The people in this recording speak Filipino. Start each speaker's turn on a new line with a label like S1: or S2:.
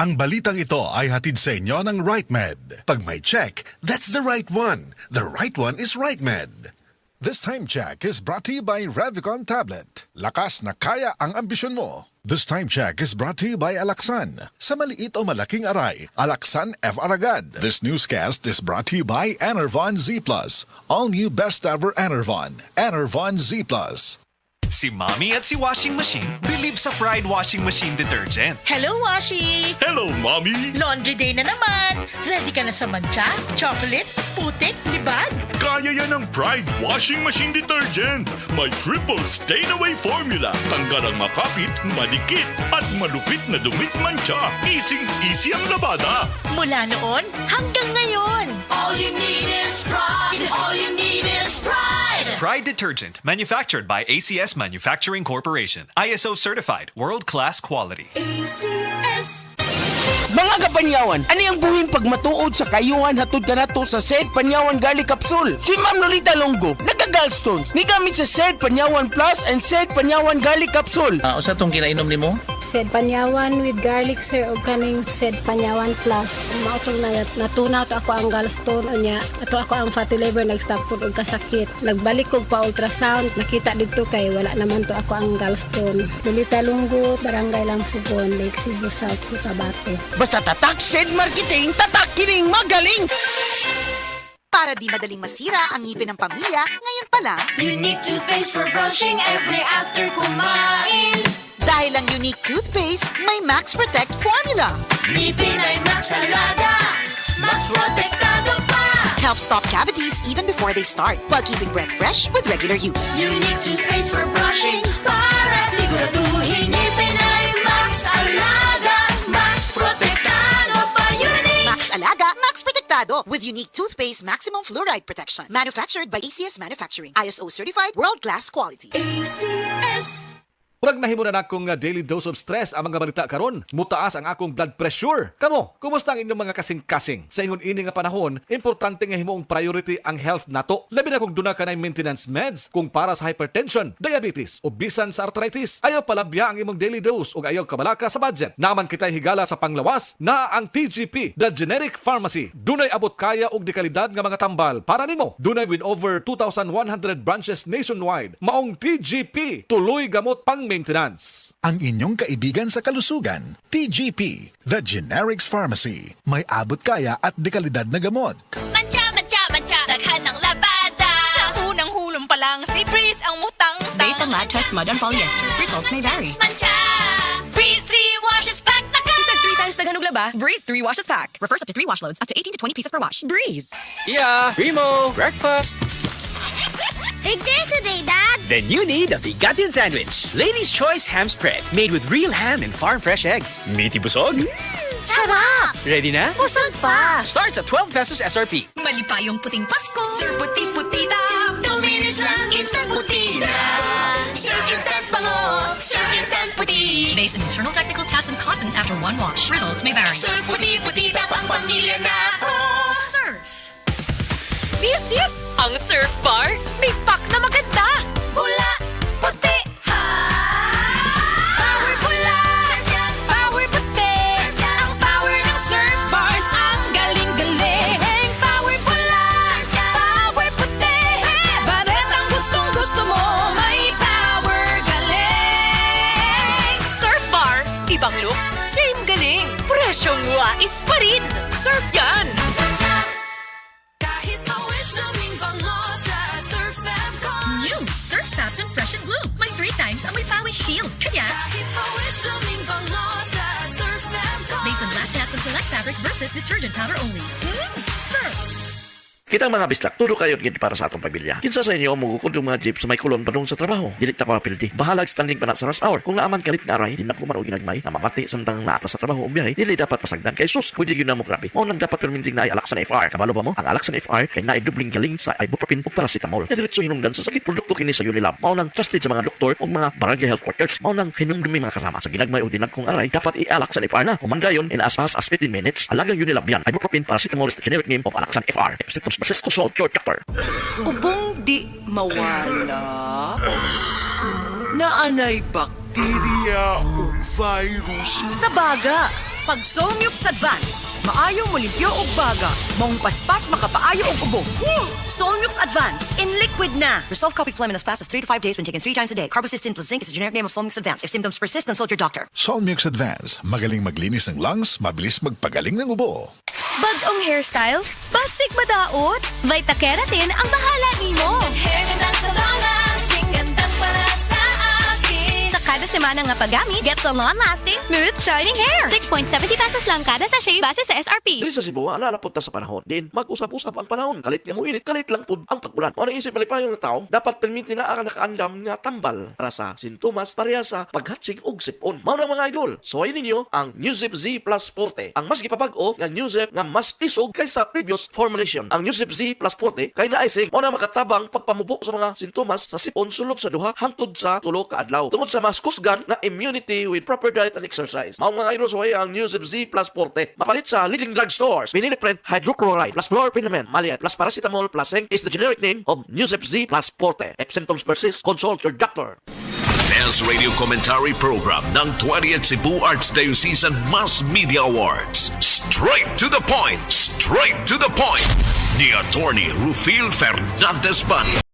S1: Ang balitang ito ay hatid sa inyo ng RightMed. Pag may check, that's the right one. The right one is RightMed.
S2: This time check is brought to you by Revicon Tablet. Lakas na kaya ang ambisyon mo. This time check is brought to you by Alaxan. Sa maliit o malaking aray, Alaxan FR agad. This newscast is brought to you by Enervon Z+. All new best ever Enervon. Enervon Z+.
S3: Si Mommy at si Washing Machine believe sa Pride Washing Machine Detergent.
S4: Hello, Washi!
S3: Hello, Mommy!
S4: Laundry day na naman! Ready ka na sa mancha, chocolate, putik, libag?
S5: Kaya yan ng Pride Washing Machine Detergent. May triple stain-away formula. Tanggal ang makapit, malikit, at malupit na dumit mancha. Easy ang labada.
S4: Mula noon hanggang ngayon.
S6: All you need is pride. All you need is pride.
S3: Pride Detergent, manufactured by ACS Manufacturing Corporation. ISO certified, world-class quality.
S6: ACS.
S7: Mga kapanyawan, ani ang buhing pagmatuod sa kayuhan hatod kanato sa Sed Panyawan Gali Capsule. Si Ma'am Lolita Longo, nagka-gallstones, ni gamit sa Sed Panyawan Plus and Sed Panyawan Gali Capsule.
S8: Usa tong kinainom nimo?
S9: Sed Panyawan with garlic sir o kaning Sed Panyawan Plus. Mao tong natunaw to ako ang gallstone unya. Ato ako ang fatty liver nag-stop food og kasakit. Nagbalik kog pa ultrasound, nakita didto kay wala naman to ako ang gallstone. Lolita Longo, Barangay Lampugon, Lake Cebu South, Cotabato.
S7: Basta tatak Sed Marketing, tatak kining magaling!
S10: Para di madaling masira ang ngipin ng pamilya, ngayon pa lang,
S6: Unique toothpaste for brushing every after kumain.
S10: dahil ang unique toothpaste, may Max Protect formula.
S6: Ngipin ay Max Alaga. Max Protectado pa.
S10: Helps stop cavities even before they start, while keeping breath fresh with regular use.
S6: Unique toothpaste for brushing para siguraduhin ngipin ay Max Alaga. Max Protectado pa. Unique.
S10: Max Alaga, Max Protectado, with unique toothpaste maximum fluoride protection. Manufactured by ACS Manufacturing. ISO certified, world-class quality.
S6: ACS.
S11: Murag nahimo na akong daily dose of stress ang mga balita karon. Mutaas ang akong blood pressure. Kamo, kumusta ang inyong mga kasing-kasing? Sa ingon ini nga panahon, importante nga himoong priority ang health nato. Labi na kung duna ka na maintenance meds kung para sa hypertension, diabetes o bisan sa arthritis. Ayaw palabya ang imong daily dose ug ayaw kabalaka sa budget. Naman kitay higala sa panglawas na ang TGP, the generic pharmacy. Dunay abot kaya og dekalidad nga mga tambal para nimo. Dunay with over 2,100 branches nationwide. Maong TGP, tuloy gamot pang maintenance.
S2: Ang inyong kaibigan sa kalusugan, TGP, The Generics Pharmacy. May abot kaya at dekalidad na gamot.
S6: Mancha, mancha, mancha. Daghan ng labada.
S4: Sa unang hulong pa lang, si Breeze ang mutang.
S12: Based on lab test mud and polyester, results may vary.
S6: Mancha. Breeze 3 washes pack na ka.
S12: Isang 3 times daghan og laba, Breeze 3 washes pack. Refers up to 3 wash loads, up to 18 to 20 pieces per wash. Breeze.
S8: Yeah, Primo, breakfast.
S6: Big day today, Dad.
S8: Then you need a Bigatin sandwich. Ladies' Choice ham spread, made with real ham and farm fresh eggs. Meaty busog?
S6: Sarap.
S8: Ready na?
S6: Busog pa.
S8: Starts at 12 pesos SRP.
S4: Malipayong puting Pasko. Sir puti-puti daw.
S6: 2 minutes lang, instant puti na. Serve instant bango. Serve instant puti.
S12: Based on internal technical tests and cotton after 1 wash. Results may vary.
S6: Serve puti-puti na pang pamilya na ako.
S12: Surf.
S4: Yes! Ang Surf Bar, may pack na maganda.
S6: Bula, puti, ha.
S4: Power pula.
S6: Surf yan.
S4: Power puti.
S6: Surf yan.
S4: Ang power ng Surf Bars, ang galing-galing. Power pula.
S6: Surf yan.
S4: Power puti. Baret ang gustong-gusto mo, may power galing. Surf Bar, ibang look, same galing. Presyong wais pa rin. Surf yan.
S6: Kahit pawis blooming bango sa Surf Fabcon.
S12: New Surf Fapton Fresh and Bloom. May 3 times amoy pawis shield. Kaya,
S6: Kahit pawis blooming bango sa Surf Fabcon.
S12: based on lab test and select fabric versus detergent powder only. Surf.
S13: Kita mga bislak, turo kayo gid para sa atong pamilya. Kinsa sa inyo mugukod yung mga jeep sa may kulon padung sa trabaho. Dili ta ko apildi. Bahalag standing pa na sa rush hour. Kung naaman kalit na aray, di na ko maro ginagmay na mapati samtang naata sa trabaho o biyahe, dili dapat pasagdan kay sus. Pwede gyud na mo grabe. Mao nang dapat perminting na ay Alaxan FR. Kabalo ba mo? Ang Alaxan FR kay naay dubling galing sa ibuprofen ug paracetamol. Diretso hinungdan sa sakit produkto kini sa Unilab. Mao nang trusted sa mga doktor ug mga barangay health workers. Mao nang hinumdumi mga kasama sa ginagmay o dinagkong aray, dapat i-Alaxan FR na. Humandayon in as fast as 15 minutes. Alagang Unilab yan. Ibuprofen paracetamol is the generic name of Alaxan FR. Symptoms persist to solve your doctor.
S4: Ubong di mawala. Naanay bakterya o virus.
S10: Sa baga,
S4: Pag Solmux Advance, maayo mo limpyo og baga. Maong paspas makapaayo og ubo. Solmux Advance, in liquid na.
S12: Resolve coffee phlegm in as fast as 3 to 5 days when taken 3 times a day. Carbocysteine plus zinc is the generic name of Solmux Advance. If symptoms persist, consult your doctor.
S2: Solmux Advance, magaling maglinis ng lungs, mabilis magpagaling ng ubo.
S14: Bagong hairstyle? Basic madaot? Vita Keratin ang bahala nimo. Hair gandang salon, gandang para sa akin. Sa kada semana nga paggamit, get salon-lasting, smooth, shining hair. 6.70 pesos lang kada sachet base sa SRP.
S13: Dili sa Cebu, alala punta sa panahon. Din, mag-usap-usap ang panahon. Kalit nga mo init, kalit lang po ang pag-ulan. O isip malipayong na tao, dapat permiti na ang nakaandam nga tambal para sa sintomas pareha sa paghatsig og sipon. Mao na mga idol, suwayin ninyo ang Newzip Z Plus Forte. Ang mas gipapag-o nga Newzip nga mas isog kaysa previous formulation. Ang Newzip Z Plus Forte kay naisig mao na makatabang pagpamubo sa mga sintomas sa sipon sulod sa duha hangtod sa 3 ka adlaw. Tungod sa mas kusgan na immunity with proper diet and exercise. Mao mga idol, suwayin ang Newzip Z Plus Forte. Mapalit sa leading drug stores. Miniliprint hydrochloride plus fluorphenamine maliat plus paracetamol plus zinc is the generic name of Newzip Z Plus Forte. If symptoms persist, consult your doctor.
S15: Best Radio Commentary Program ng 20th Cebu Arts Diocesan Mass Media Awards. Straight to the point! Straight to the point! Ni Attorney Rufil Fernandez Bani.